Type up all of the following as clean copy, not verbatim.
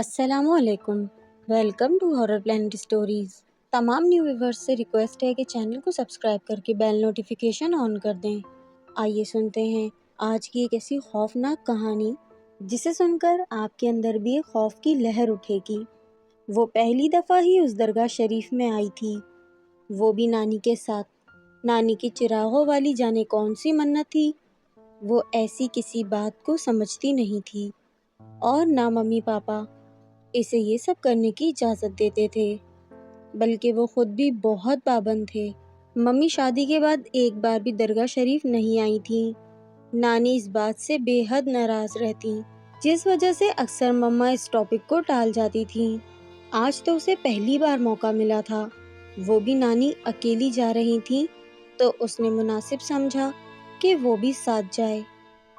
السلام علیکم، welcome to horror plant stories. تمام نیو ویورز سے ریکویسٹ ہے کہ چینل کو سبسکرائب کر کے بیل نوٹیفیکیشن آن کر دیں۔ آئیے سنتے ہیں آج کی ایک ایسی خوفناک کہانی جسے سن کر آپ کے اندر بھی ایک خوف کی لہر اٹھے گی۔ وہ پہلی دفعہ ہی اس درگاہ شریف میں آئی تھی، وہ بھی نانی کے ساتھ۔ نانی کی چراغوں والی جانے کون سی منت تھی، وہ ایسی کسی بات کو سمجھتی نہیں تھی، اور نہ ممی پاپا اسے یہ سب کرنے کی اجازت دیتے تھے، بلکہ وہ خود بھی بہت پابند تھے۔ ممی شادی کے بعد ایک بار بھی درگاہ شریف نہیں آئی تھیں۔ نانی اس بات سے بے حد ناراض رہتی، جس وجہ سے اکثر مما اس ٹاپک کو ٹال جاتی تھیں۔ آج تو اسے پہلی بار موقع ملا تھا، وہ بھی نانی اکیلی جا رہی تھیں تو اس نے مناسب سمجھا کہ وہ بھی ساتھ جائے۔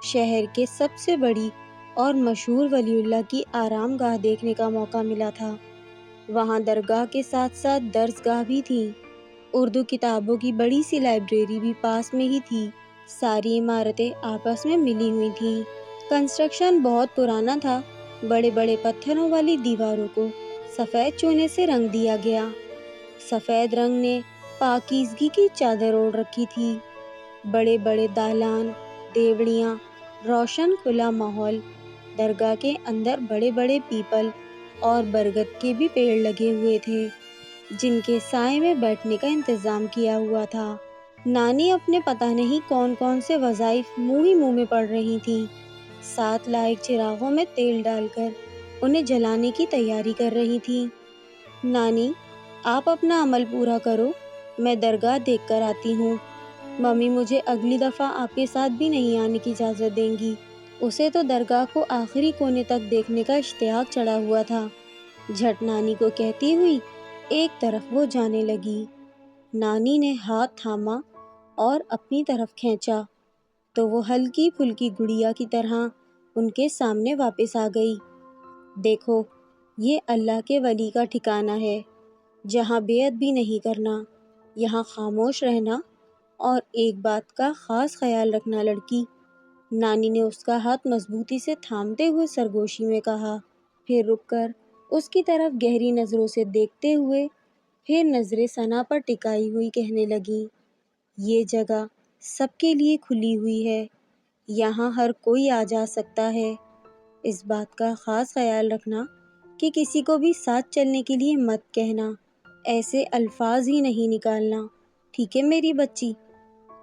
شہر کے سب سے بڑی اور مشہور ولی اللہ کی آرام گاہ دیکھنے کا موقع ملا تھا۔ وہاں درگاہ کے ساتھ ساتھ درس گاہ بھی تھی، اردو کتابوں کی بڑی سی لائبریری بھی پاس میں ہی تھی۔ ساری عمارتیں آپس میں ملی ہوئی تھیں۔ کنسٹرکشن بہت پرانا تھا، بڑے بڑے پتھروں والی دیواروں کو سفید چونے سے رنگ دیا گیا۔ سفید رنگ نے پاکیزگی کی چادر اوڑھ رکھی تھی۔ بڑے بڑے دالان، دیوڑیاں، روشن کھلا ماحول۔ درگاہ کے اندر بڑے بڑے پیپل اور برگد کے بھی پیڑ لگے ہوئے تھے، جن کے سائے میں بیٹھنے کا انتظام کیا ہوا تھا۔ نانی اپنے پتہ نہیں کون کون سے وظائف منہ ہی منہ میں پڑھ رہی تھیں، ساتھ لائٹ چراغوں میں تیل ڈال کر انہیں جلانے کی تیاری کر رہی تھیں۔ نانی، آپ اپنا عمل پورا کرو، میں درگاہ دیکھ کر آتی ہوں۔ ممی مجھے اگلی دفعہ آپ کے ساتھ بھی نہیں آنے کی اجازت دیں گی۔ اسے تو درگاہ کو آخری کونے تک دیکھنے کا اشتیاق چڑھا ہوا تھا۔ جھٹ نانی کو کہتی ہوئی ایک طرف وہ جانے لگی۔ نانی نے ہاتھ تھاما اور اپنی طرف کھینچا تو وہ ہلکی پھلکی گڑیا کی طرح ان کے سامنے واپس آ گئی۔ دیکھو، یہ اللہ کے ولی کا ٹھکانہ ہے، جہاں بیعت بھی نہیں کرنا، یہاں خاموش رہنا اور ایک بات کا خاص خیال رکھنا لڑکی۔ نانی نے اس کا ہاتھ مضبوطی سے تھامتے ہوئے سرگوشی میں کہا، پھر رک کر اس کی طرف گہری نظروں سے دیکھتے ہوئے پھر نظریں ثنا پر ٹکائی ہوئی کہنے لگی، یہ جگہ سب کے لیے کھلی ہوئی ہے، یہاں ہر کوئی آ جا سکتا ہے۔ اس بات کا خاص خیال رکھنا کہ کسی کو بھی ساتھ چلنے کے لیے مت کہنا، ایسے الفاظ ہی نہیں نکالنا، ٹھیک ہے میری بچی؟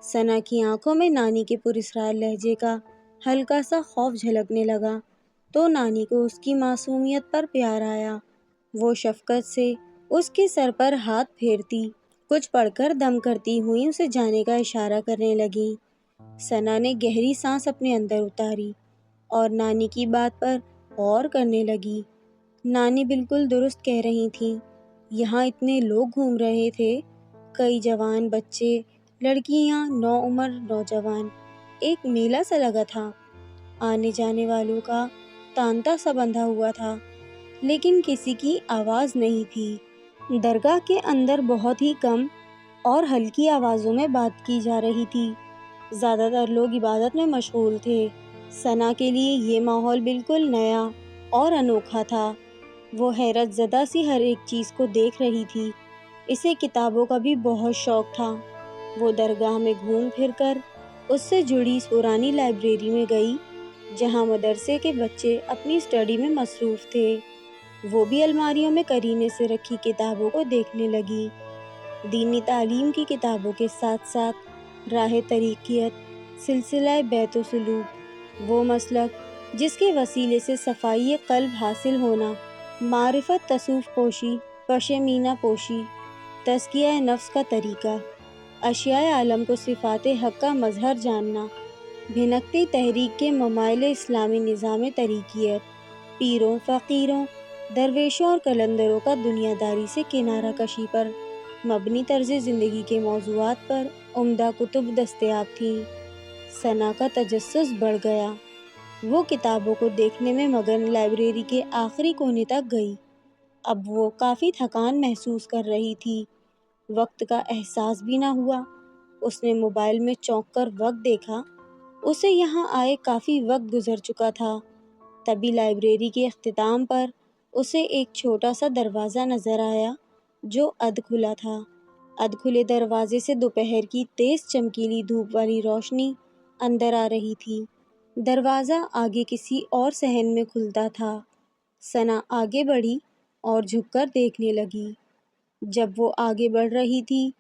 ثنا کی آنکھوں میں نانی کے پراسرار لہجے کا ہلکا سا خوف جھلکنے لگا تو نانی کو اس کی معصومیت پر پیار آیا۔ وہ شفقت سے اس کے سر پر ہاتھ پھیرتی، کچھ پڑھ کر دم کرتی ہوئی اسے جانے کا اشارہ کرنے لگی۔ ثنا نے گہری سانس اپنے اندر اتاری اور نانی کی بات پر غور کرنے لگی۔ نانی بالکل درست کہہ رہی تھیں، یہاں اتنے لوگ گھوم رہے تھے، کئی جوان، بچے، لڑکیاں، نوعمر نوجوان، ایک میلہ سا لگا تھا، آنے جانے والوں کا تانتا سا بندھا ہوا تھا، لیکن کسی کی آواز نہیں تھی۔ درگاہ کے اندر بہت ہی کم اور ہلکی آوازوں میں بات کی جا رہی تھی، زیادہ تر لوگ عبادت میں مشغول تھے۔ ثنا کے لیے یہ ماحول بالکل نیا اور انوکھا تھا، وہ حیرت زدہ سی ہر ایک چیز کو دیکھ رہی تھی۔ اسے کتابوں کا بھی بہت شوق تھا۔ وہ درگاہ میں گھوم پھر کر اس سے جڑی اس پرانی لائبریری میں گئی جہاں مدرسے کے بچے اپنی اسٹڈی میں مصروف تھے۔ وہ بھی الماریوں میں کرینے سے رکھی کتابوں کو دیکھنے لگی۔ دینی تعلیم کی کتابوں کے ساتھ ساتھ راہ طریقیت، سلسلہ بیت و سلوک، وہ مسلک جس کے وسیلے سے صفائی قلب حاصل ہونا، معرفت، تصوف پوشی، پشمینہ پوشی، تزکیہ نفس کا طریقہ، اشیاء عالم کو صفات حق کا مظہر جاننا، بھنکتی تحریک کے ممائل اسلامی نظام طریقیت، پیروں، فقیروں، درویشوں اور قلندروں کا دنیا داری سے کنارہ کشی پر مبنی طرز زندگی کے موضوعات پر عمدہ کتب دستیاب تھیں۔ ثنا کا تجسس بڑھ گیا، وہ کتابوں کو دیکھنے میں مگن لائبریری کے آخری کونے تک گئی۔ اب وہ کافی تھکان محسوس کر رہی تھی، وقت کا احساس بھی نہ ہوا۔ اس نے موبائل میں چونک کر وقت دیکھا، اسے یہاں آئے کافی وقت گزر چکا تھا۔ تبھی لائبریری کے اختتام پر اسے ایک چھوٹا سا دروازہ نظر آیا جو ادھ کھلا تھا۔ ادھ کھلے دروازے سے دوپہر کی تیز چمکیلی دھوپ والی روشنی اندر آ رہی تھی۔ دروازہ آگے کسی اور صحن میں کھلتا تھا۔ ثنا آگے بڑھی اور جھک کر دیکھنے لگی۔ جب وہ آگے بڑھ رہی تھی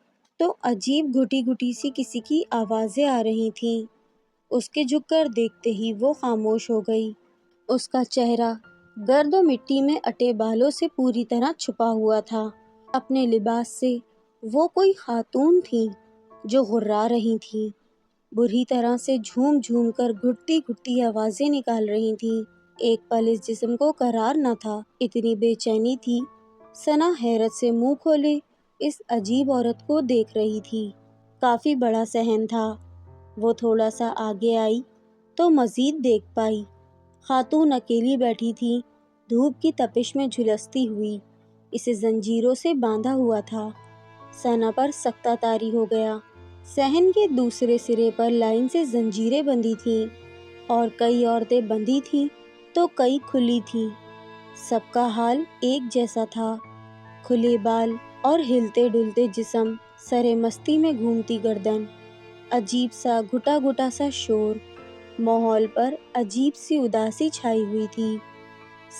تو عجیب گھٹی گھٹی سی کسی کی آوازیں آ رہی تھیں۔ اس کے جھک کر دیکھتے ہی وہ خاموش ہو گئی۔ اس کا چہرہ گرد و مٹی میں اٹے بالوں سے پوری طرح چھپا ہوا تھا۔ اپنے لباس سے وہ کوئی خاتون تھیں جو غرا رہی تھیں، بری طرح سے جھوم جھوم کر گھٹتی گھٹتی آوازیں نکال رہی تھیں۔ ایک پل اس جسم کو قرار نہ تھا، اتنی بے چینی تھی۔ ثنا حیرت سے منہ کھولے اس عجیب عورت کو دیکھ رہی تھی۔ کافی بڑا صحن تھا۔ وہ تھوڑا سا آگے آئی تو مزید دیکھ پائی۔ خاتون اکیلی بیٹھی تھی، دھوپ کی تپش میں جھلستی ہوئی۔ اسے زنجیروں سے باندھا ہوا تھا۔ ثنا پر سکتہ طاری ہو گیا۔ صحن کے دوسرے سرے پر لائن سے زنجیریں بندھی تھیں اور کئی عورتیں بندھی تھیں تو کئی کھلی تھیں۔ سب کا حال ایک جیسا تھا، کھلے بال اور ہلتے ڈلتے جسم، سرے مستی میں گھومتی گردن، عجیب سا گھٹا گھٹا سا شور۔ ماحول پر عجیب سی اداسی چھائی ہوئی تھی۔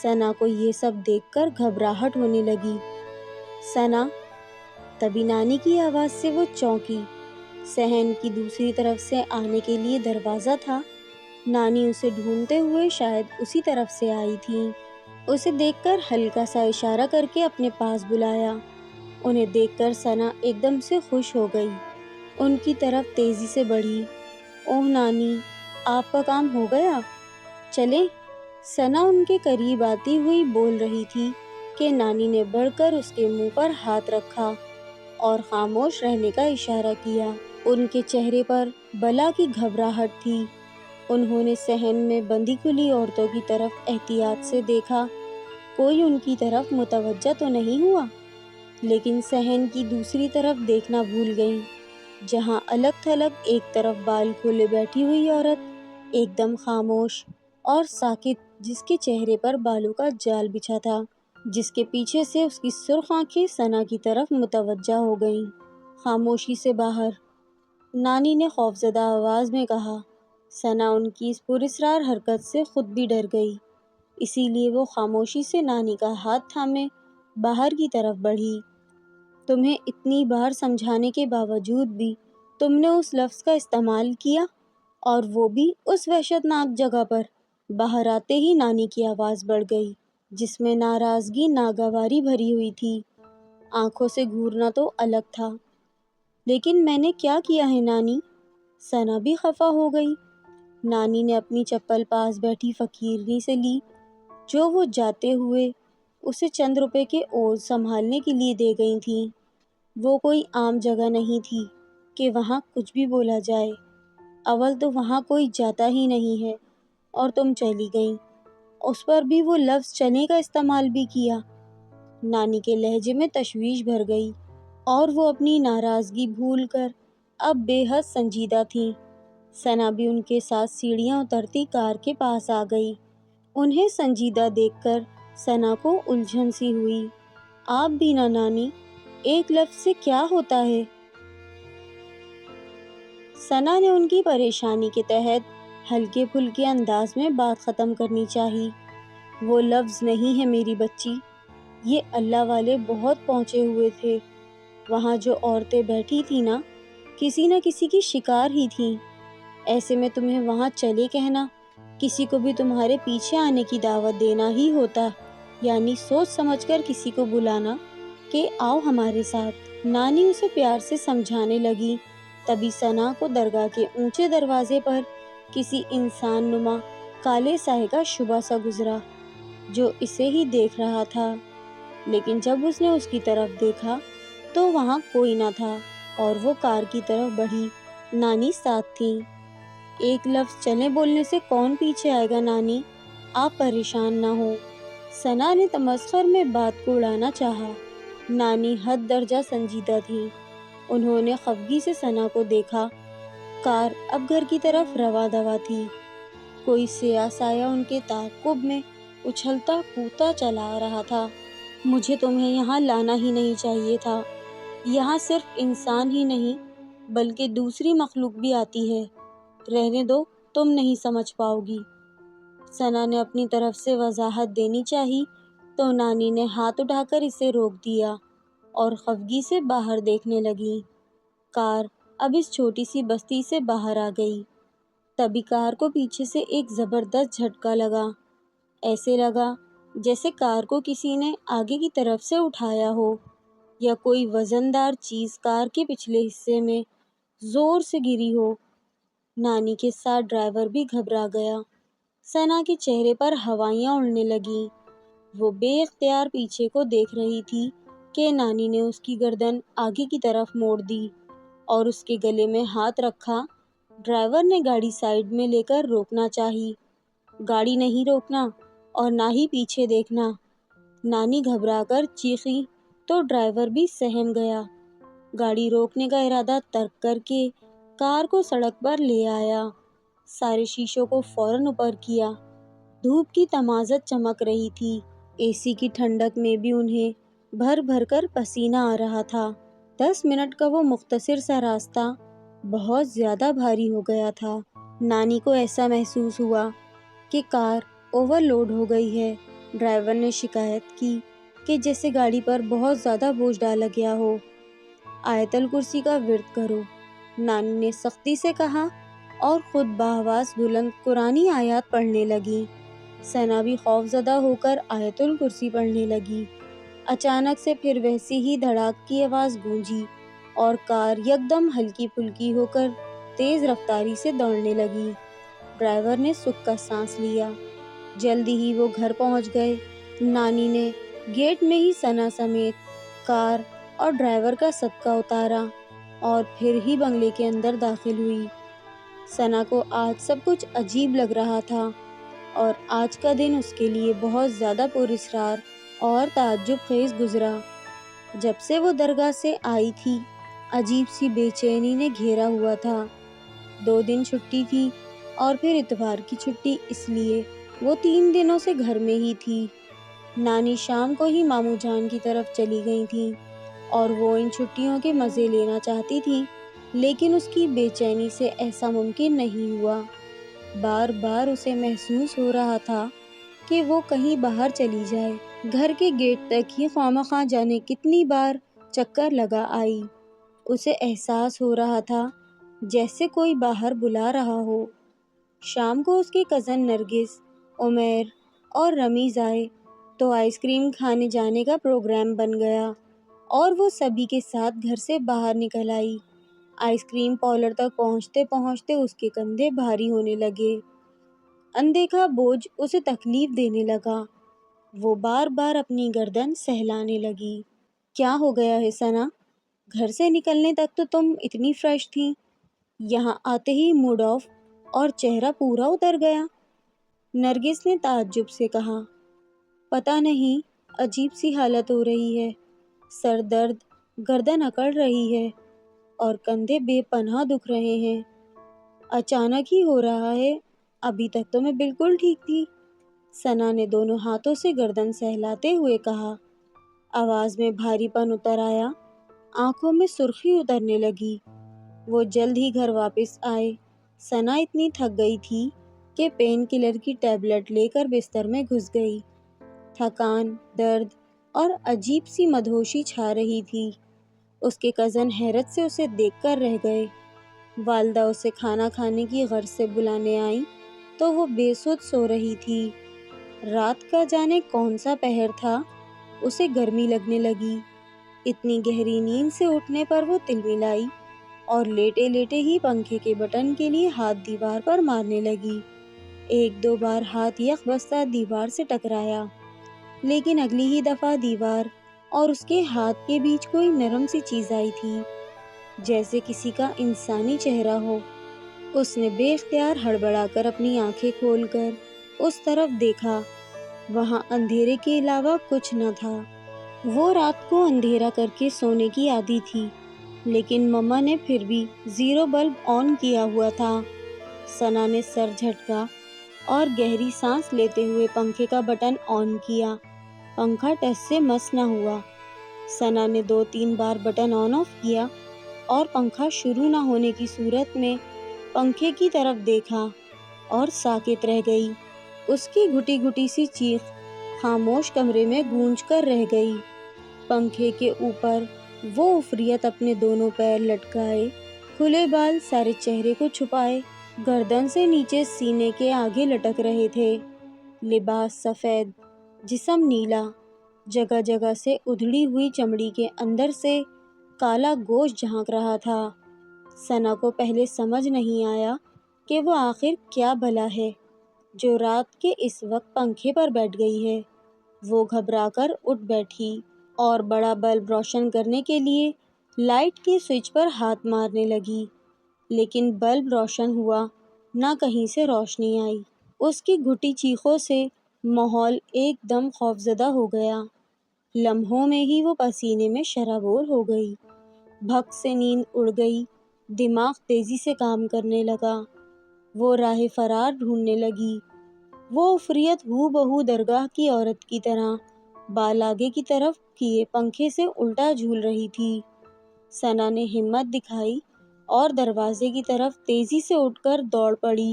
ثنا کو یہ سب دیکھ کر گھبراہٹ ہونے لگی۔ ثنا! تبھی نانی کی آواز سے وہ چونکی۔ صحن کی دوسری طرف سے آنے کے لیے دروازہ تھا۔ نانی اسے ڈھونڈتے ہوئے شاید اسی طرف سے آئی تھیں۔ اسے دیکھ کر ہلکا سا اشارہ کر کے اپنے پاس بلایا۔ انہیں دیکھ کر ثنا ایک دم سے خوش ہو گئی۔ ان کی طرف تیزی سے بڑھی۔ اوہ نانی، آپ کا کام ہو گیا؟ چلیں؟ ثنا ان کے قریب آتی ہوئی بول رہی تھی کہ نانی نے بڑھ کر اس کے منہ پر ہاتھ رکھا اور خاموش رہنے کا اشارہ کیا۔ ان کے چہرے پر بلا کی گھبراہٹ تھی۔ انہوں نے صحن میں بندھی کھلی عورتوں کی طرف احتیاط سے دیکھا، کوئی ان کی طرف متوجہ تو نہیں ہوا، لیکن صحن کی دوسری طرف دیکھنا بھول گئیں، جہاں الگ تھلگ ایک طرف بال کھولے بیٹھی ہوئی عورت، ایک دم خاموش اور ساکت، جس کے چہرے پر بالوں کا جال بچھا تھا، جس کے پیچھے سے اس کی سرخ آنکھیں ثنا کی طرف متوجہ ہو گئیں۔ خاموشی سے باہر، نانی نے خوفزدہ آواز میں کہا۔ ثنا ان کی اس پراسرار حرکت سے خود بھی ڈر گئی، اسی لیے وہ خاموشی سے نانی کا ہاتھ تھامے باہر کی طرف بڑھی۔ تمہیں اتنی بار سمجھانے کے باوجود بھی تم نے اس لفظ کا استعمال کیا، اور وہ بھی اس وحشت ناک جگہ پر۔ باہر آتے ہی نانی کی آواز بڑھ گئی، جس میں ناراضگی ناگواری بھری ہوئی تھی۔ آنکھوں سے گھورنا تو الگ تھا، لیکن میں نے کیا کیا ہے نانی؟ ثنا بھی خفا ہو گئی۔ نانی نے اپنی چپل پاس بیٹھی فقیرنی سے لی، جو وہ جاتے ہوئے اسے چند روپے کے عوض سنبھالنے کے لیے دے گئی تھیں۔ وہ کوئی عام جگہ نہیں تھی کہ وہاں کچھ بھی بولا جائے، اول تو وہاں کوئی جاتا ہی نہیں ہے، اور تم چلی گئیں، اس پر بھی وہ لفظ چلیں کا استعمال بھی کیا۔ نانی کے لہجے میں تشویش بھر گئی، اور وہ اپنی ناراضگی بھول کر اب بے حد سنجیدہ تھیں۔ ثنا بھی ان کے ساتھ سیڑھیاں اترتی کار کے پاس آ گئی۔ انہیں سنجیدہ دیکھ کر ثنا کو الجھن سی ہوئی۔ آپ بھی نہ نانی، ایک لفظ سے کیا ہوتا ہے؟ ثنا نے ان کی پریشانی کے تحت ہلکے پھلکے انداز میں بات ختم کرنی چاہی۔ وہ لفظ نہیں ہے میری بچی، یہ اللہ والے بہت پہنچے ہوئے تھے۔ وہاں جو عورتیں بیٹھی تھیں نا، کسی نہ کسی کی شکار ہی تھیں۔ ایسے میں تمہیں وہاں چلے کہنا، کسی کو بھی تمہارے پیچھے آنے کی دعوت دینا ہی ہوتا، یعنی سوچ سمجھ کر کسی کو بلانا کہ آؤ ہمارے ساتھ۔ نانی اسے پیار سے سمجھانے لگی، تبھی ثنا کو درگاہ کے اونچے دروازے پر کسی انسان نما کالے سائے کا شبہ سا گزرا، جو اسے ہی دیکھ رہا تھا، لیکن جب اس نے اس کی طرف دیکھا تو وہاں کوئی نہ تھا، اور وہ کار کی طرف بڑھی۔ نانی ساتھ تھیں۔ ایک لفظ چلیں بولنے سے کون پیچھے آئے گا نانی، آپ پریشان نہ ہو۔ ثنا نے تمسخر میں بات کو اڑانا چاہا۔ نانی حد درجہ سنجیدہ تھیں۔ انہوں نے خفگی سے ثنا کو دیکھا۔ کار اب گھر کی طرف رواں دواں تھی۔ کوئی سیاہ سایہ ان کے تعاقب میں اچھلتا کودتا چلا آ رہا تھا۔ مجھے تمہیں یہاں لانا ہی نہیں چاہیے تھا۔ یہاں صرف انسان ہی نہیں بلکہ دوسری مخلوق بھی آتی ہے۔ رہنے دو، تم نہیں سمجھ پاؤ گی۔ ثنا نے اپنی طرف سے وضاحت دینی چاہی تو نانی نے ہاتھ اٹھا کر اسے روک دیا اور خفگی سے باہر دیکھنے لگی۔ کار اب اس چھوٹی سی بستی سے باہر آ گئی۔ تبھی کار کو پیچھے سے ایک زبردست جھٹکا لگا۔ ایسے لگا جیسے کار کو کسی نے آگے کی طرف سے اٹھایا ہو یا کوئی وزن دار چیز کار کے پچھلے حصے میں زور سے گری ہو۔ نانی کے ساتھ ڈرائیور بھی گھبرا گیا۔ ثنا کے چہرے پر ہوائیاں اڑنے لگیں۔ وہ بے اختیار پیچھے کو دیکھ رہی تھی کہ نانی نے اس کی گردن آگے کی طرف موڑ دی اور اس کے گلے میں ہاتھ رکھا۔ ڈرائیور نے گاڑی سائیڈ میں لے کر روکنا چاہی۔ گاڑی نہیں روکنا اور نہ ہی پیچھے دیکھنا۔ نانی گھبرا کر چیخی تو ڈرائیور بھی سہم گیا۔ گاڑی روکنے کا ارادہ ترک کر کے کار کو سڑک پر لے آیا۔ سارے شیشوں کو فوراً اوپر کیا۔ دھوپ کی تمازت چمک رہی تھی۔ اے سی کی ٹھنڈک میں بھی انہیں بھر بھر کر پسینہ آ رہا تھا۔ 10 منٹ کا وہ مختصر سا راستہ بہت زیادہ بھاری ہو گیا تھا۔ نانی کو ایسا محسوس ہوا کہ کار اوور لوڈ ہو گئی ہے۔ ڈرائیور نے شکایت کی کہ جیسے گاڑی پر بہت زیادہ بوجھ ڈالا گیا ہو۔ آیت الکرسی کا ورد کرو، نانی نے سختی سے کہا اور خود بآواز بلند قرآنی آیات پڑھنے لگی۔ ثنا بھی خوفزدہ ہو کر آیت الکرسی پڑھنے لگی۔ اچانک سے پھر ویسی ہی دھڑاک کی آواز گونجی اور کار یکدم ہلکی پھلکی ہو کر تیز رفتاری سے دوڑنے لگی۔ ڈرائیور نے سکھ کا سانس لیا۔ جلدی ہی وہ گھر پہنچ گئے۔ نانی نے گیٹ میں ہی ثنا سمیت کار اور ڈرائیور کا صدقہ اتارا اور پھر ہی بنگلے کے اندر داخل ہوئی۔ ثنا کو آج سب کچھ عجیب لگ رہا تھا اور آج کا دن اس کے لیے بہت زیادہ پراسرار اور تعجب خیز گزرا۔ جب سے وہ درگاہ سے آئی تھی عجیب سی بے چینی نے گھیرا ہوا تھا۔ 2 دن چھٹی تھی اور پھر اتوار کی چھٹی، اس لیے وہ 3 دنوں سے گھر میں ہی تھی۔ نانی شام کو ہی ماموں جان کی طرف چلی گئی تھیں اور وہ ان چھٹیوں کے مزے لینا چاہتی تھی، لیکن اس کی بے چینی سے ایسا ممکن نہیں ہوا۔ بار بار اسے محسوس ہو رہا تھا کہ وہ کہیں باہر چلی جائے۔ گھر کے گیٹ تک ہی خواہ جانے کتنی بار چکر لگا آئی۔ اسے احساس ہو رہا تھا جیسے کوئی باہر بلا رہا ہو۔ شام کو اس کے کزن نرگس، عمیر اور رمیز آئے تو آئس کریم کھانے جانے کا پروگرام بن گیا اور وہ سبھی کے ساتھ گھر سے باہر نکل آئی۔ آئس کریم پارلر تک پہنچتے پہنچتے اس کے کندھے بھاری ہونے لگے۔ اندیکھا بوجھ اسے تکلیف دینے لگا۔ وہ بار بار اپنی گردن سہلانے لگی۔ کیا ہو گیا ہے ثنا؟ گھر سے نکلنے تک تو تم اتنی فریش تھی، یہاں آتے ہی موڈ آف اور چہرہ پورا اتر گیا۔ نرگس نے تعجب سے کہا۔ پتہ نہیں، عجیب سی حالت ہو رہی ہے۔ سر درد، گردن اکڑ رہی ہے اور کندھے بے پناہ دکھ رہے ہیں۔ اچانک ہی ہو رہا ہے، ابھی تک تو میں بالکل ٹھیک تھی۔ ثنا نے دونوں ہاتھوں سے گردن سہلاتے ہوئے کہا۔ آواز میں بھاری پن اتر آیا، آنکھوں میں سرخی اترنے لگی۔ وہ جلد ہی گھر واپس آئے۔ ثنا اتنی تھک گئی تھی کہ پین کلر کی ٹیبلٹ لے کر بستر میں گھس گئی۔ تھکان، درد اور عجیب سی مدہوشی چھا رہی تھی۔ اس کے کزن حیرت سے اسے دیکھ کر رہ گئے۔ والدہ اسے کھانا کھانے کی غرض سے بلانے آئیں تو وہ بے سدھ سو رہی تھی۔ رات کا جانے کون سا پہر تھا، اسے گرمی لگنے لگی۔ اتنی گہری نیند سے اٹھنے پر وہ تلملائی اور لیٹے لیٹے ہی پنکھے کے بٹن کے لیے ہاتھ دیوار پر مارنے لگی۔ 1-2 بار ہاتھ یک بستہ دیوار سے ٹکرایا، لیکن اگلی ہی دفعہ دیوار اور اس کے ہاتھ کے بیچ کوئی نرم سی چیز آئی تھی، جیسے کسی کا انسانی چہرہ ہو۔ اس نے بے اختیار ہڑبڑا کر اپنی آنکھیں کھول کر اس طرف دیکھا۔ وہاں اندھیرے کے علاوہ کچھ نہ تھا۔ وہ رات کو اندھیرا کر کے سونے کی عادی تھی، لیکن مما نے پھر بھی 0 بلب آن کیا ہوا تھا۔ ثنا نے سر جھٹکا اور گہری سانس لیتے ہوئے پنکھے کا بٹن آن کیا۔ پنکھا ٹس سے مس نہ ہوا۔ ثنا نے 2-3 بار بٹن آن آف کیا اور پنکھا شروع نہ ہونے کی صورت میں پنکھے کی طرف دیکھا اور ساکت رہ گئی۔ اس کی گھٹی گھٹی سی چیخ خاموش کمرے میں گونج کر رہ گئی۔ پنکھے کے اوپر وہ عفریت اپنے دونوں پیر لٹکائے، کھلے بال سارے چہرے کو چھپائے گردن سے نیچے سینے کے آگے لٹک رہے تھے۔ لباس سفید، جسم نیلا، جگہ جگہ سے ادھڑی ہوئی چمڑی کے اندر سے کالا گوشت جھانک رہا تھا۔ ثنا کو پہلے سمجھ نہیں آیا کہ وہ آخر کیا بلا ہے جو رات کے اس وقت پنکھے پر بیٹھ گئی ہے۔ وہ گھبرا کر اٹھ بیٹھی اور بڑا بلب روشن کرنے کے لیے لائٹ کے سوئچ پر ہاتھ مارنے لگی، لیکن بلب روشن ہوا نہ کہیں سے روشنی آئی۔ اس کی گھٹی چیخوں سے ماحول ایک دم خوفزدہ ہو گیا۔ لمحوں میں ہی وہ پسینے میں شرابور ہو گئی۔ بھگ سے نیند اڑ گئی، دماغ تیزی سے کام کرنے لگا۔ وہ راہ فرار ڈھونڈنے لگی۔ وہ عفریت ہو بہو درگاہ کی عورت کی طرح بال آگے کی طرف کیے پنکھے سے الٹا جھول رہی تھی۔ ثنا نے ہمت دکھائی اور دروازے کی طرف تیزی سے اٹھ کر دوڑ پڑی۔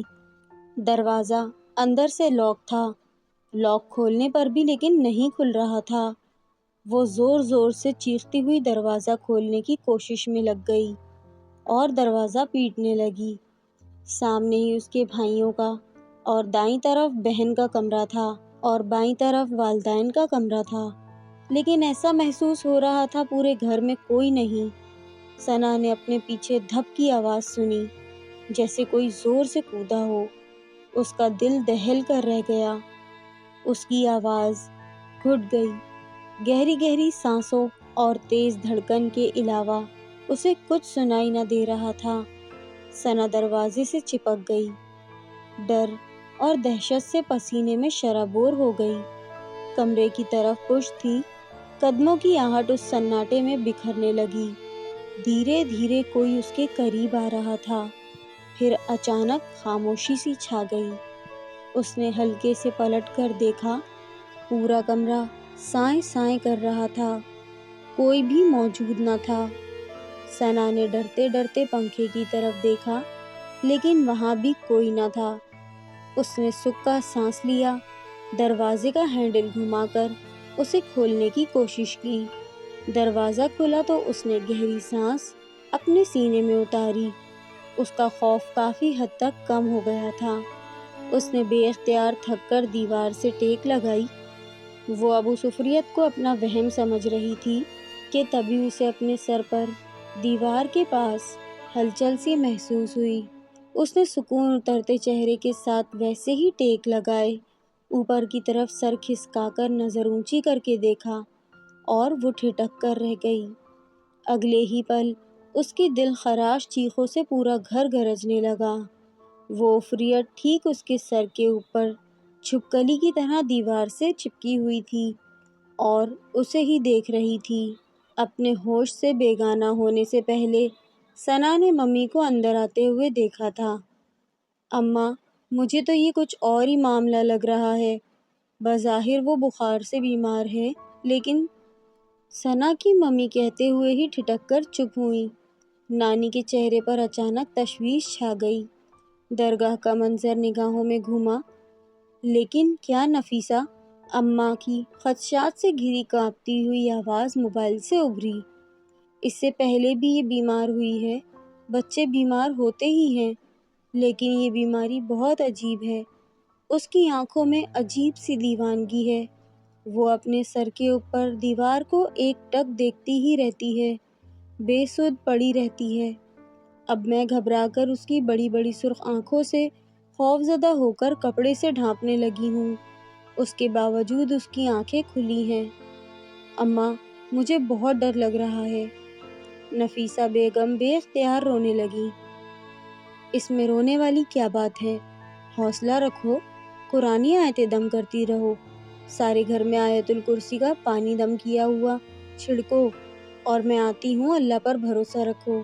دروازہ اندر سے لاک تھا، لاک کھولنے پر بھی لیکن نہیں کھل رہا تھا۔ وہ زور زور سے چیختی ہوئی دروازہ کھولنے کی کوشش میں لگ گئی اور دروازہ پیٹنے لگی۔ سامنے ہی اس کے بھائیوں کا اور دائیں طرف بہن کا کمرہ تھا اور بائیں طرف والدین کا کمرہ تھا، لیکن ایسا محسوس ہو رہا تھا پورے گھر میں کوئی نہیں۔ ثنا نے اپنے پیچھے دھپ کی آواز سنی، جیسے کوئی زور سے کودا ہو۔ اس کا دل دہل کر رہ گیا۔ اس کی آواز گھٹ گئی۔ گہری گہری سانسوں اور تیز دھڑکن کے علاوہ اسے کچھ سنائی نہ دے رہا تھا۔ ثنا دروازے سے چپک گئی، ڈر اور دہشت سے پسینے میں شرابور ہو گئی۔ کمرے کی طرف پشت تھی، قدموں کی آہٹ اس سناٹے میں بکھرنے لگی۔ دھیرے دھیرے کوئی اس کے قریب آ رہا تھا، پھر اچانک خاموشی سی چھا گئی۔ اس نے ہلکے سے پلٹ کر دیکھا، پورا کمرہ سائیں سائیں کر رہا تھا، کوئی بھی موجود نہ تھا۔ ثنا نے ڈرتے ڈرتے پنکھے کی طرف دیکھا، لیکن وہاں بھی کوئی نہ تھا۔ اس نے سکا سانس لیا، دروازے کا ہینڈل گھما کر اسے کھولنے کی کوشش کی۔ دروازہ کھلا تو اس نے گہری سانس اپنے سینے میں اتاری۔ اس کا خوف کافی حد تک کم ہو گیا تھا۔ اس نے بے اختیار تھک کر دیوار سے ٹیک لگائی۔ وہ اب اس عفریت کو اپنا وہم سمجھ رہی تھی کہ تبھی اسے اپنے سر پر دیوار کے پاس ہلچل سی محسوس ہوئی۔ اس نے سکون اترتے چہرے کے ساتھ ویسے ہی ٹیک لگائے، اوپر کی طرف سر کھسکا کر نظر اونچی کر کے دیکھا اور وہ ٹھٹک کر رہ گئی۔ اگلے ہی پل اس کی دل خراش چیخوں سے پورا گھر گرجنے لگا۔ وہ عفریت ٹھیک اس کے سر کے اوپر چھپکلی کی طرح دیوار سے چپکی ہوئی تھی اور اسے ہی دیکھ رہی تھی۔ اپنے ہوش سے بیگانہ ہونے سے پہلے ثنا نے ممی کو اندر آتے ہوئے دیکھا تھا۔ اماں، مجھے تو یہ کچھ اور ہی معاملہ لگ رہا ہے۔ بظاہر وہ بخار سے بیمار ہے، لیکن ثنا کی ممی کہتے ہوئے ہی ٹھٹک کر چپ ہوئیں۔ نانی کے چہرے پر اچانک تشویش چھا گئی۔ درگاہ کا منظر نگاہوں میں گھوما، لیکن کیا نفیسہ؟ اماں کی خدشات سے گھری کانپتی ہوئی آواز موبائل سے ابھری۔ اس سے پہلے بھی یہ بیمار ہوئی ہے، بچے بیمار ہوتے ہی ہیں، لیکن یہ بیماری بہت عجیب ہے۔ اس کی آنکھوں میں عجیب سی دیوانگی ہے۔ وہ اپنے سر کے اوپر دیوار کو ایک ٹک دیکھتی ہی رہتی ہے، بے سدھ پڑی رہتی ہے۔ اب میں گھبرا کر اس کی بڑی بڑی سرخ آنکھوں سے خوفزدہ ہو کر کپڑے سے ڈھانپنے لگی ہوں۔ اس کے باوجود اس کی آنکھیں کھلی ہیں۔ اماں، مجھے بہت ڈر لگ رہا ہے۔ نفیسہ بیگم بے اختیار رونے لگی۔ اس میں رونے والی کیا بات ہے؟ حوصلہ رکھو، قرآنی آیتیں دم کرتی رہو، سارے گھر میں آیت الکرسی کا پانی دم کیا ہوا چھڑکو، اور میں آتی ہوں، اللہ پر بھروسہ رکھو۔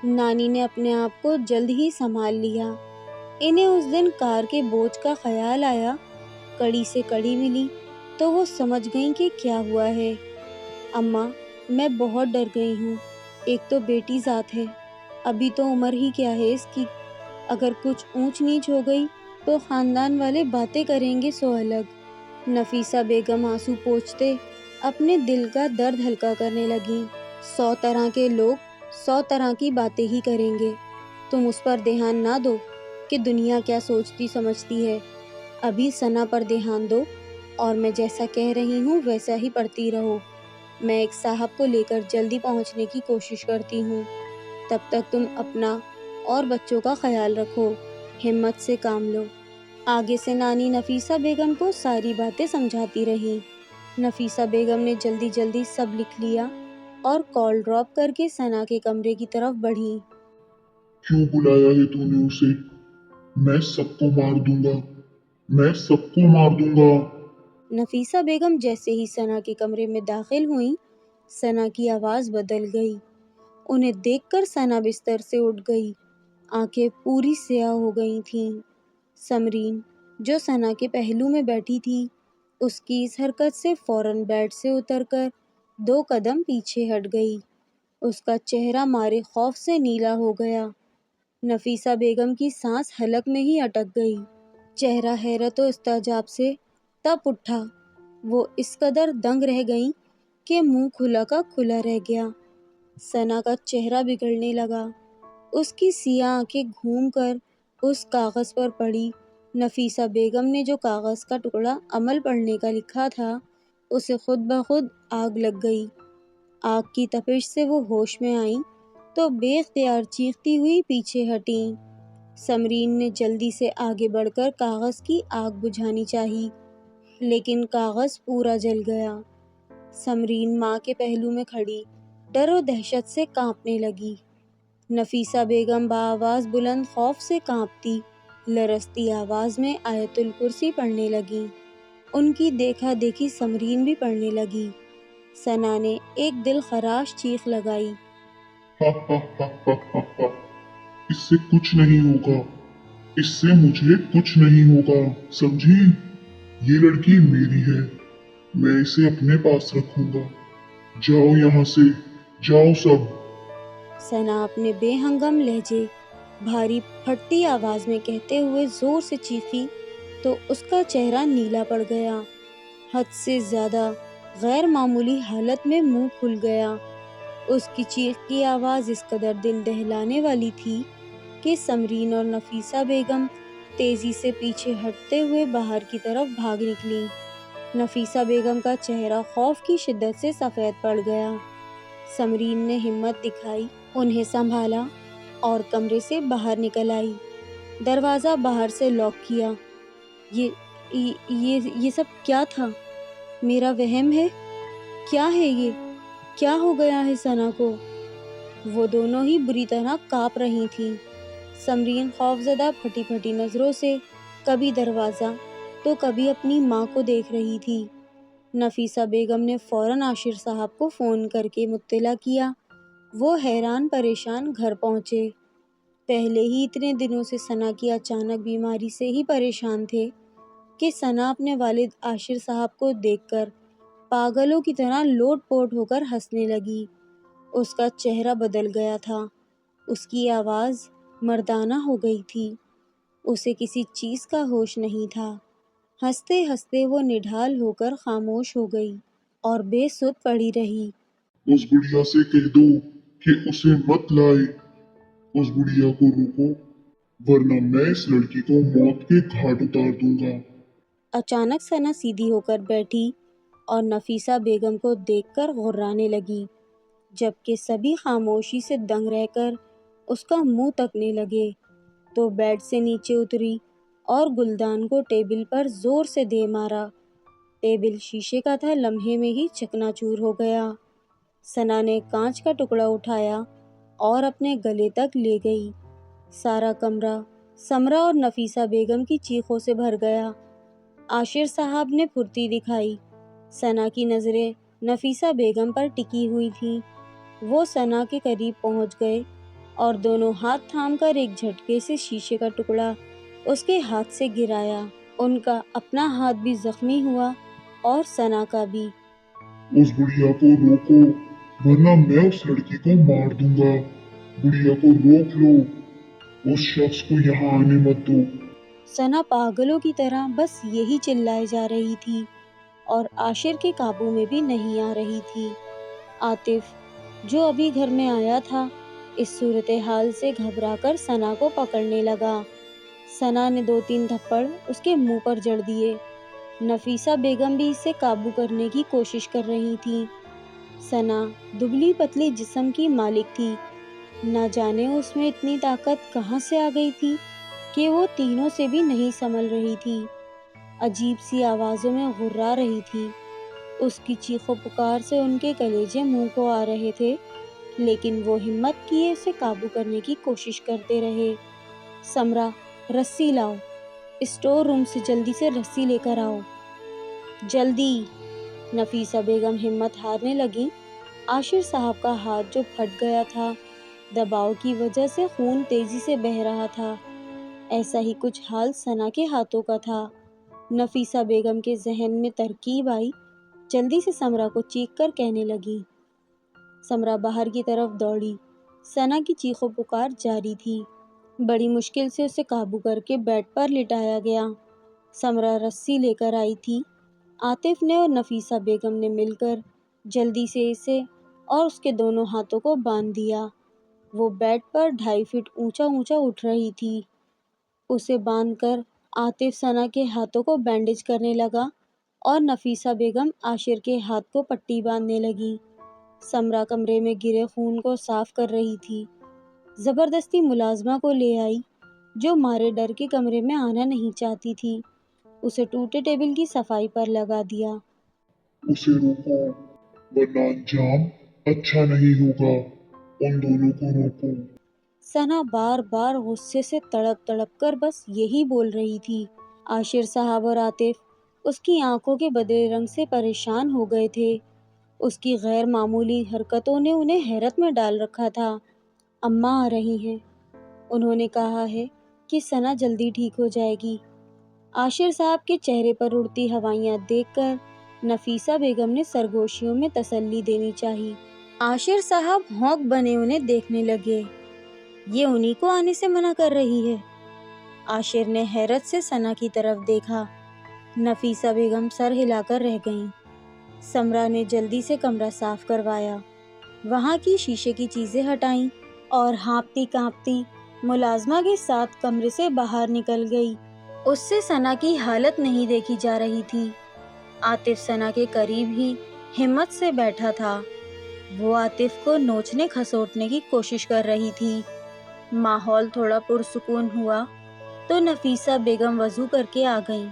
نانی نے اپنے آپ کو جلد ہی سنبھال لیا۔ انہیں اس دن کار کے بوجھ کا خیال آیا، کڑی سے کڑی ملی تو وہ سمجھ گئیں کہ کیا ہوا ہے۔ اماں، میں بہت ڈر گئی ہوں، ایک تو بیٹی ذات ہے، ابھی تو عمر ہی کیا ہے اس کی، اگر کچھ اونچ نیچ ہو گئی تو خاندان والے باتیں کریں گے سو الگ۔ نفیسہ بیگم آنسو پوچھتے اپنے دل کا درد ہلکا کرنے لگیں۔ 100 طرح کے لوگ 100 طرح کی باتیں ہی کریں گے، تم اس پر دھیان نہ دو کہ دنیا کیا سوچتی سمجھتی ہے، ابھی ثنا پر دھیان دو اور میں جیسا کہہ رہی ہوں ویسا ہی پڑھتی رہو۔ میں ایک صاحب کو لے کر جلدی پہنچنے کی کوشش کرتی ہوں، تب تک تم اپنا اور بچوں کا خیال رکھو، ہمت سے کام لو۔ آگے سے نانی نفیسہ بیگم کو ساری باتیں سمجھاتی رہی۔ نفیسہ بیگم نے جلدی جلدی سب لکھ لیا اور کال ڈراپ کر کے ثنا کے کمرے کی طرف بڑھی۔ کیوں بلایا ہے تو نے اسے؟ میں سب کو مار دوں گا، میں سب کو مار دوں گا۔ نفیسہ بیگم جیسے ہی ثنا کے کمرے میں داخل ہوئیں، ثنا کی آواز بدل گئی۔ انہیں دیکھ کر ثنا بستر سے اٹھ گئی، آنکھیں پوری سیاہ ہو گئی تھیں۔ سمرین جو ثنا کے پہلو میں بیٹھی تھی، اس کی اس حرکت سے فوراً بیڈ سے اتر کر 2 قدم پیچھے ہٹ گئی۔ اس کا چہرہ مارے خوف سے نیلا ہو گیا۔ نفیسہ بیگم کی سانس حلق میں ہی اٹک گئی، چہرہ حیرت و استعجاب سے تپ اٹھا۔ وہ اس قدر دنگ رہ گئیں کہ منہ کھلا کا کھلا رہ گیا۔ ثنا کا چہرہ بگڑنے لگا، اس کی سیاہ آنکھیں گھوم کر اس کاغذ پر پڑی۔ نفیسہ بیگم نے جو کاغذ کا ٹکڑا عمل پڑھنے کا لکھا تھا، اسے خود بخود آگ لگ گئی۔ آگ کی تپش سے وہ ہوش میں آئیں تو بے اختیار چیختی ہوئی پیچھے ہٹیں۔ سمرین نے جلدی سے آگے بڑھ کر کاغذ کی آگ بجھانی چاہی، لیکن کاغذ پورا جل گیا۔ سمرین ماں کے پہلو میں کھڑی ڈر و دہشت سے کانپنے لگی۔ نفیسہ بیگم بآواز بلند خوف سے کانپتی لرزتی آواز میں آیت الکرسی پڑھنے لگیں۔ ان کی دیکھا دیکھی سمرین بھی پڑھنے لگی۔ ثنا نے ایک دل خراش چیخ لگائی۔ ہا ہا ہا ہا ہا ہا، اس سے کچھ نہیں ہوگا، اس سے مجھے کچھ نہیں ہوگا، سمجھی؟ یہ لڑکی میری ہے، میں اسے اپنے پاس رکھوں گا۔ جاؤ یہاں سے، جاؤ سب۔ ثنا اپنے بے ہنگم لہجے بھاری پھٹتی آواز میں کہتے ہوئے زور سے چیخی تو اس کا چہرہ نیلا پڑ گیا۔ حد سے زیادہ غیر معمولی حالت میں منہ کھل گیا۔ اس کی چیخ کی آواز اس قدر دل دہلانے والی تھی کہ سمرین اور نفیسہ بیگم تیزی سے پیچھے ہٹتے ہوئے باہر کی طرف بھاگ نکلیں۔ نفیسہ بیگم کا چہرہ خوف کی شدت سے سفید پڑ گیا۔ سمرین نے ہمت دکھائی، انہیں سنبھالا اور کمرے سے باہر نکل آئی۔ دروازہ باہر سے لاک کیا۔ یہ سب کیا تھا؟ میرا وہم ہے؟ کیا ہے یہ؟ کیا ہو گیا ہے ثنا کو؟ وہ دونوں ہی بری طرح کانپ رہی تھیں۔ سمرین خوفزدہ پھٹی پھٹی نظروں سے کبھی دروازہ تو کبھی اپنی ماں کو دیکھ رہی تھی۔ نفیسہ بیگم نے فوراً عاشر صاحب کو فون کر کے مطلع کیا۔ وہ حیران پریشان گھر پہنچے۔ پہلے ہی اتنے دنوں سے ثنا کی اچانک بیماری سے ہی پریشان تھے کہ ثنا اپنے والد عاشر صاحب کو دیکھ کر پاگلوں کی طرح لوٹ پوٹ ہو کر ہنسنے لگی۔ اس کا چہرہ بدل گیا تھا، اس کی آواز مردانہ ہو گئی تھی، اسے کسی چیز کا ہوش نہیں تھا۔ ہنستے ہنستے وہ نڈھال ہو کر خاموش ہو گئی اور بے سدھ پڑی رہی۔ اس بڑھیا سے کہہ دو کہ اسے مت لائے، اس بڑھیا کو روکو، ورنہ میں اس لڑکی کو موت کے گھاٹ اتار دوں گا۔ اچانک ثنا سیدھی ہو کر بیٹھی اور نفیسہ بیگم کو دیکھ کر غرانے لگی، جبکہ سبھی خاموشی سے دنگ رہ کر اس کا منہ تکنے لگے تو بیڈ سے نیچے اتری اور گلدان کو ٹیبل پر زور سے دے مارا۔ ٹیبل شیشے کا تھا، لمحے میں ہی چکنا چور ہو گیا۔ ثنا نے کانچ کا ٹکڑا اٹھایا اور اپنے گلے تک لے گئی۔ سارا کمرہ سمرا اور نفیسہ بیگم کی چیخوں سے بھر گیا۔ عاشر صاحب نے پھرتی دکھائی۔ ثنا کی نظریں نفیسہ بیگم پر ٹکی ہوئی تھیں۔ وہ ثنا کے قریب پہنچ گئے اور دونوں ہاتھ تھام کر ایک جھٹکے سے شیشے کا ٹکڑا اس کے ہاتھ سے گرایا۔ ان کا اپنا ہاتھ بھی زخمی ہوا اور ثنا کا بھی۔ اس بڑھیا کو روکو ورنہ میں اس لڑکی کو مار دوں گا۔ بڑھیا کو روک لو، اس شخص کو یہاں آنے مت دو۔ ثنا پاگلوں کی طرح بس یہی چلائے جا رہی تھی اور عاشر کے قابو میں بھی نہیں آ رہی تھی۔ عاطف جو ابھی گھر میں آیا تھا اس صورتحال سے گھبرا کر ثنا کو پکڑنے لگا۔ ثنا نے 2-3 تھپڑ اس کے منہ پر جڑ دیے۔ نفیسہ بیگم بھی اسے قابو کرنے کی کوشش کر رہی تھی۔ ثنا دبلی پتلی جسم کی مالک تھی، نہ جانے اس میں اتنی طاقت کہاں سے آ گئی تھی کہ وہ تینوں سے بھی نہیں سنبھل رہی تھی۔ عجیب سی آوازوں میں غرا رہی تھی۔ اس کی چیخ و پکار سے ان کے کلیجے منہ کو آ رہے تھے، لیکن وہ ہمت کیے اسے قابو کرنے کی کوشش کرتے رہے۔ سمرا، رسی لاؤ، اسٹور روم سے جلدی سے رسی لے کر آؤ، جلدی۔ نفیسہ بیگم ہمت ہارنے لگی۔ عاشر صاحب کا ہاتھ جو پھٹ گیا تھا، دباؤ کی وجہ سے خون تیزی سے بہہ رہا تھا۔ ایسا ہی کچھ حال ثنا کے ہاتھوں کا تھا۔ نفیسہ بیگم کے ذہن میں ترکیب آئی، جلدی سے سمرا کو چیخ کر کہنے لگی۔ سمرا باہر کی طرف دوڑی۔ ثنا کی چیخ و پکار جاری تھی۔ بڑی مشکل سے اسے قابو کر کے بیڈ پر لٹایا گیا۔ سمرا رسی لے کر آئی تھی۔ عاطف نے اور نفیسہ بیگم نے مل کر جلدی سے اسے اور اس کے دونوں ہاتھوں کو باندھ دیا۔ وہ بیڈ پر 2.5 فٹ اونچا اونچا اٹھ رہی تھی۔ اسے باندھ کر عاطف ثنا کے ہاتھوں کو بینڈیج کرنے لگا اور نفیسہ بیگم عاشر کے ہاتھ کو پٹی باندھنے لگی۔ سمرا کمرے میں گرے خون کو صاف کر رہی تھی۔ زبردستی ملازمہ کو لے آئی جو مارے ڈر کے کمرے میں آنا نہیں چاہتی تھی۔ اسے ٹوٹے ٹیبل کی صفائی پر لگا دیا۔ اسے روکو ورنہ انجام اچھا نہیں ہوگا۔ ان دونوں کو روکو۔ ثنا بار بار غصے سے تڑپ تڑپ کر بس یہی بول رہی تھی۔ عاشر صاحب اور عاطف اس کی آنکھوں کے بدلے رنگ سے پریشان ہو گئے تھے۔ اس کی غیر معمولی حرکتوں نے انہیں حیرت میں ڈال رکھا تھا۔ اماں آ رہی ہیں، انہوں نے کہا ہے کہ ثنا جلدی ٹھیک ہو جائے گی۔ عاشر صاحب کے چہرے پر اڑتی ہوائیاں دیکھ کر نفیسہ بیگم نے سرگوشیوں میں تسلی دینی چاہی۔ عاشر صاحب ہونک بنے انہیں دیکھنے لگے۔ یہ انہی کو آنے سے منع کر رہی ہے؟ عاشر نے حیرت سے ثنا کی طرف دیکھا۔ نفیسہ بیگم سر ہلا کر رہ گئیں۔ سمرا نے جلدی سے کمرہ صاف کروایا، وہاں کی شیشے کی چیزیں ہٹائیں اور ہانپتی کانپتی ملازمہ کے ساتھ کمرے سے باہر نکل گئی۔ اس سے ثنا کی حالت نہیں دیکھی جا رہی تھی۔ عاطف ثنا کے قریب ہی ہمت سے بیٹھا تھا۔ وہ عاطف کو نوچنے کھسوٹنے کی کوشش کر رہی تھی۔ ماحول تھوڑا پرسکون ہوا تو نفیسہ بیگم وضو کر کے آ گئیں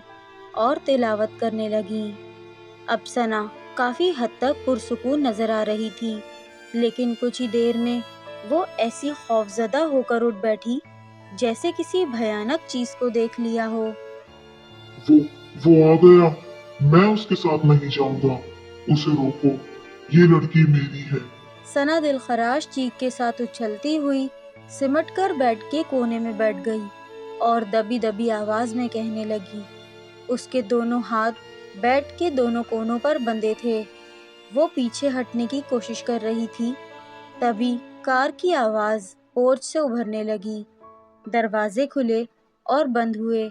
اور تلاوت کرنے لگیں۔ اب ثنا کافی حد تک پرسکون نظر آ رہی تھی، لیکن کچھ ہی دیر میں وہ ایسی خوفزدہ ہو کر اٹھ بیٹھی جیسے کسی بھیانک چیز کو دیکھ لیا ہو۔ وہ آ گیا، میں اس کے ساتھ نہیں جاؤں گا۔ اسے روکو، یہ لڑکی میری ہے۔ ثنا دل خراش چیخ کے ساتھ اچھلتی ہوئی سمٹ کر بیڈ کے کونے میں بیٹھ گئی اور دبی دبی آواز میں کہنے لگی۔ اس کے دونوں ہاتھ بیڈ کے دونوں کونوں پر بندھے تھے۔ وہ پیچھے ہٹنے کی کوشش کر رہی تھی، تبھی کار کی آواز پورچ سے ابھرنے لگی۔ دروازے کھلے اور بند ہوئے۔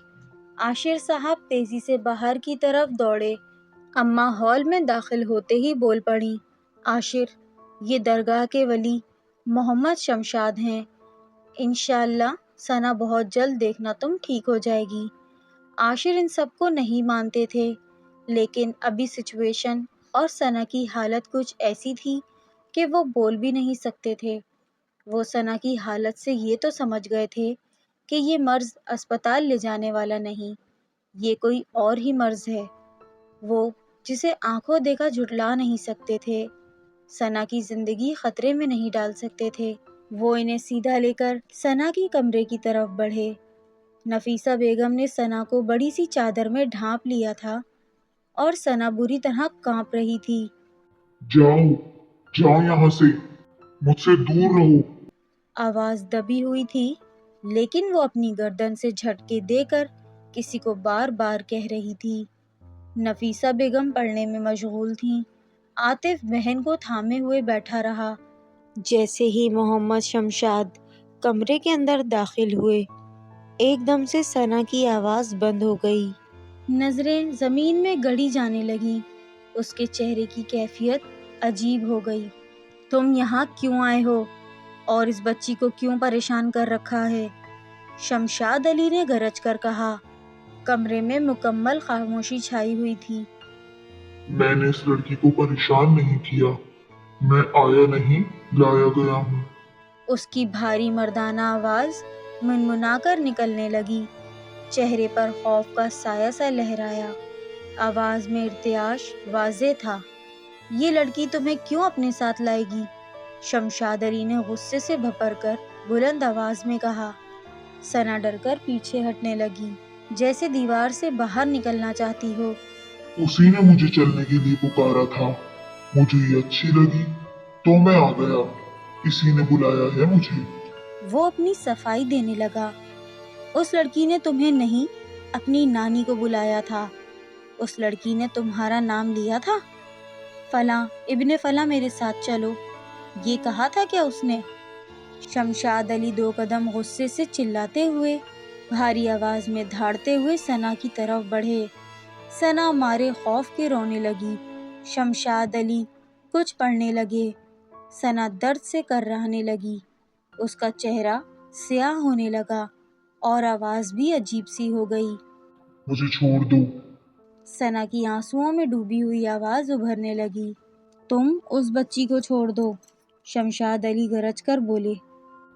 عاشر صاحب تیزی سے باہر کی طرف دوڑے۔ اماں ہال میں داخل ہوتے ہی بول پڑیں، عاشر، یہ درگاہ کے ولی محمد شمشاد ہیں۔ انشاءاللہ ثنا بہت جلد دیکھنا تم ٹھیک ہو جائے گی۔ عاشر ان سب کو نہیں مانتے تھے، لیکن ابھی سچویشن اور ثنا کی حالت کچھ ایسی تھی کہ وہ بول بھی نہیں سکتے تھے۔ وہ ثنا کی حالت سے یہ تو سمجھ گئے تھے کہ یہ مرض اسپتال لے جانے والا نہیں، یہ کوئی اور ہی مرض ہے، وہ جسے آنکھوں دیکھا جھٹلا نہیں سکتے تھے، ثنا کی زندگی خطرے میں نہیں ڈال سکتے تھے۔ وہ انہیں سیدھا لے کر ثنا کی کمرے کی طرف بڑھے۔ نفیسہ بیگم نے ثنا کو بڑی سی چادر میں ڈھانپ لیا تھا اور ثنا بری طرح کانپ رہی تھی۔ جاؤ، جاؤ یہاں سے، مجھ سے دور رہو۔ آواز دبی ہوئی تھی لیکن وہ اپنی گردن سے جھٹکے دے کر کسی کو بار بار کہہ رہی تھی۔ نفیسہ بیگم پڑھنے میں مشغول تھیں۔ عاطف بہن کو تھامے ہوئے بیٹھا رہا۔ جیسے ہی محمد شمشاد کمرے کے اندر داخل ہوئے، ایک دم سے ثنا کی آواز بند ہو گئی۔ نظریں زمین میں گڑی جانے لگیں۔ اس کے چہرے کی کیفیت عجیب ہو گئی۔ تم یہاں کیوں آئے ہو اور اس بچی کو کیوں پریشان کر رکھا ہے؟ شمشاد علی نے گرج کر کہا۔ کمرے میں مکمل خاموشی چھائی ہوئی تھی۔ میں نے اس لڑکی کو پریشان نہیں کیا، میں آیا نہیں لایا گیا ہوں۔ اس کی بھاری مردانہ آواز منمنا کر نکلنے لگی۔ چہرے پر خوف کا سایہ سا لہرایا۔ آواز میں ارتعاش واضح تھا۔ یہ لڑکی تمہیں کیوں اپنے ساتھ لائے گی؟ شمشاد علی نے غصے سے بھپر کر بلند آواز میں کہا۔ ثنا ڈر کر پیچھے ہٹنے لگی، جیسے دیوار سے باہر نکلنا چاہتی ہو۔ اسی نے مجھے چلنے کے لیے پکارا تھا، مجھے یہ اچھی لگی تو میں آ گیا، اسی نے بلایا ہے مجھے۔ وہ اپنی صفائی دینے لگا۔ اس لڑکی نے تمہیں نہیں، اپنی نانی کو بلایا تھا۔ اس لڑکی نے تمہارا نام لیا تھا، فلاں ابن فلاں میرے ساتھ چلو، یہ کہا تھا کیا اس نے؟ شمشاد علی 2 قدم غصے سے چلاتے ہوئے، بھاری آواز میں دھاڑتے ہوئے ثنا کی طرف بڑھے۔ ثنا مارے خوف کے رونے لگی۔ شمشاد علی کچھ پڑھنے لگے۔ ثنا درد سے کررانے لگی۔ اس کا چہرہ سیاہ ہونے لگا اور آواز بھی عجیب سی ہو گئی۔ مجھے چھوڑ دو۔ ثنا کی آنسوؤں میں ڈوبی ہوئی آواز ابھرنے لگی۔ تم اس بچی کو چھوڑ دو، شمشاد علی گرج کر بولے۔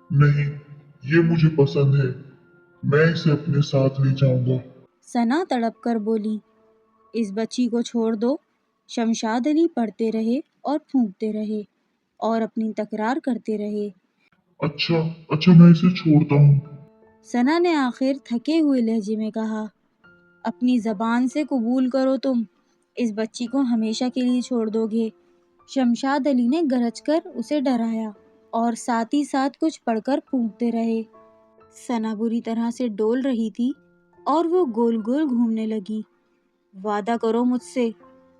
نہیں، یہ مجھے پسند ہے، میں اسے اپنے ساتھ لے جاؤں گا۔ ثنا تڑپ کر بولی۔ اس بچی کو چھوڑ دو۔ شمشاد علی پڑھتے رہے اور پھونکتے رہے اور اپنی تکرار کرتے رہے۔ اچھا میں اسے چھوڑتا ہوں۔ ثنا نے آخر تھکے ہوئے لہجے میں کہا۔ اپنی زبان سے قبول کرو تم اس بچی کو ہمیشہ کے لیے چھوڑ دو گے۔ شمشاد علی نے گرج کر اسے ڈرایا اور ساتھ ہی ساتھ کچھ پڑھ کر پھونکتے رہے۔ ثنا بری طرح سے ڈول رہی تھی اور وہ گول گول گھومنے لگی۔ وعدہ کرو مجھ سے،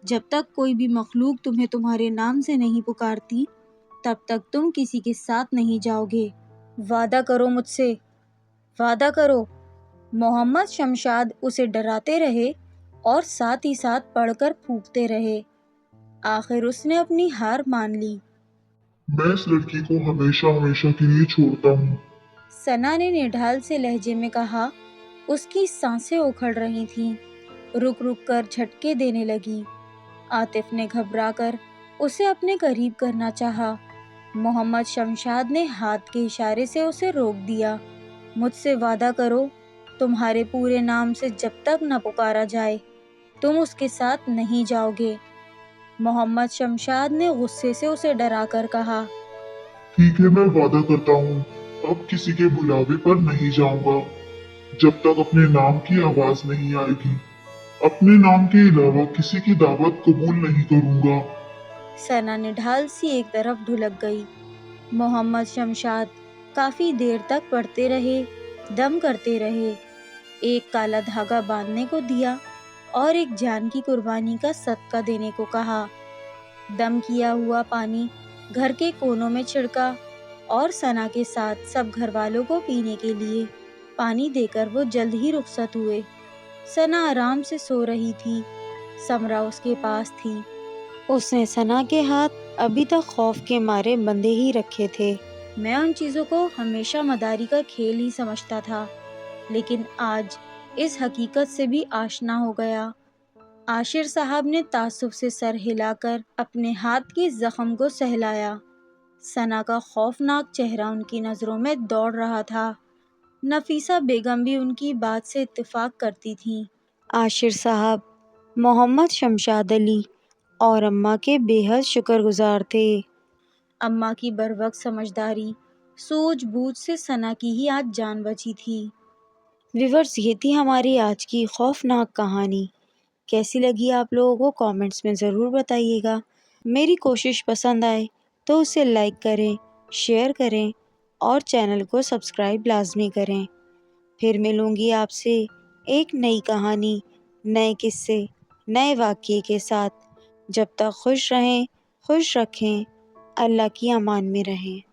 جب تک کوئی بھی مخلوق تمہیں تمہارے نام سے نہیں پکارتی، تب تک تم کسی کے ساتھ نہیں جاؤ گے۔ وعدہ کرو مجھ سے، وعدہ کرو۔ محمد شمشاد اسے ڈراتے رہے اور ساتھ ہی ساتھ پڑھ کر پھونکتے رہے۔ آخر اس نے اپنی ہار مان لی۔ میں اس لڑکی کو ہمیشہ کے لیے چھوڑتا ہوں۔ ثنا نے نڈھال سے لہجے میں کہا۔ اس کی سانسیں اکھڑ رہی تھیں، رک رک کر جھٹکے دینے لگی۔ عاطف نے گھبرا کر اسے اپنے قریب کرنا چاہا۔ محمد شمشاد نے ہاتھ کے اشارے سے اسے روک دیا۔ مجھ سے وعدہ کرو، تمہارے پورے نام سے جب تک نہ پکارا جائے، تم اس کے ساتھ نہیں جاؤ گے۔ محمد شمشاد نے غصے سے اسے ڈرا کر کہا۔ ٹھیک ہے، میں وعدہ کرتا ہوں، اب کسی کے بلاوے پر نہیں جاؤں گا، جب تک اپنے نام کی آواز نہیں آئے گی۔ اپنے نام کے علاوہ کسی کی دعوت قبول نہیں کروں گا۔ ثنا نڈھال سی ایک طرف ڈھلک گئی۔ محمد شمشاد کافی دیر تک پڑھتے رہے، دم کرتے رہے، ایک کالا دھاگا باندھنے کو دیا اور ایک جان کی قربانی کا صدقہ دینے کو کہا۔ دم کیا ہوا پانی گھر کے کونوں میں چھڑکا اور ثنا کے ساتھ سب گھر والوں کو پینے کے لیے پانی دے کر وہ جلد ہی رخصت ہوئے۔ ثنا آرام سے سو رہی تھی، سمرا اس کے پاس تھی۔ اس نے ثنا کے ہاتھ ابھی تک خوف کے مارے بندھے ہی رکھے تھے۔ میں ان چیزوں کو ہمیشہ مداری کا کھیل ہی سمجھتا تھا، لیکن آج اس حقیقت سے بھی آشنا ہو گیا۔ عاشر صاحب نے تعصب سے سر ہلا کر اپنے ہاتھ کے زخم کو سہلایا۔ ثنا کا خوفناک چہرہ ان کی نظروں میں دوڑ رہا تھا۔ نفیسہ بیگم بھی ان کی بات سے اتفاق کرتی تھیں۔ عاشر صاحب محمد شمشاد علی اور اماں کے بے حد شکر گزار تھے۔ اماں کی بروقت سمجھداری، سوجھ بوجھ سے ثنا کی ہی آج جان بچی تھی۔ ویورز، یہ تھی ہماری آج کی خوفناک کہانی۔ کیسی لگی آپ لوگوں کو کامنٹس میں ضرور بتائیے گا۔ میری کوشش پسند آئے تو اسے لائک کریں، شیئر کریں اور چینل کو سبسکرائب لازمی کریں۔ پھر ملوں گی آپ سے ایک نئی کہانی، نئے قصے، نئے واقعے کے ساتھ۔ جب تک خوش رہیں، خوش رکھیں، اللہ کی امان میں رہیں۔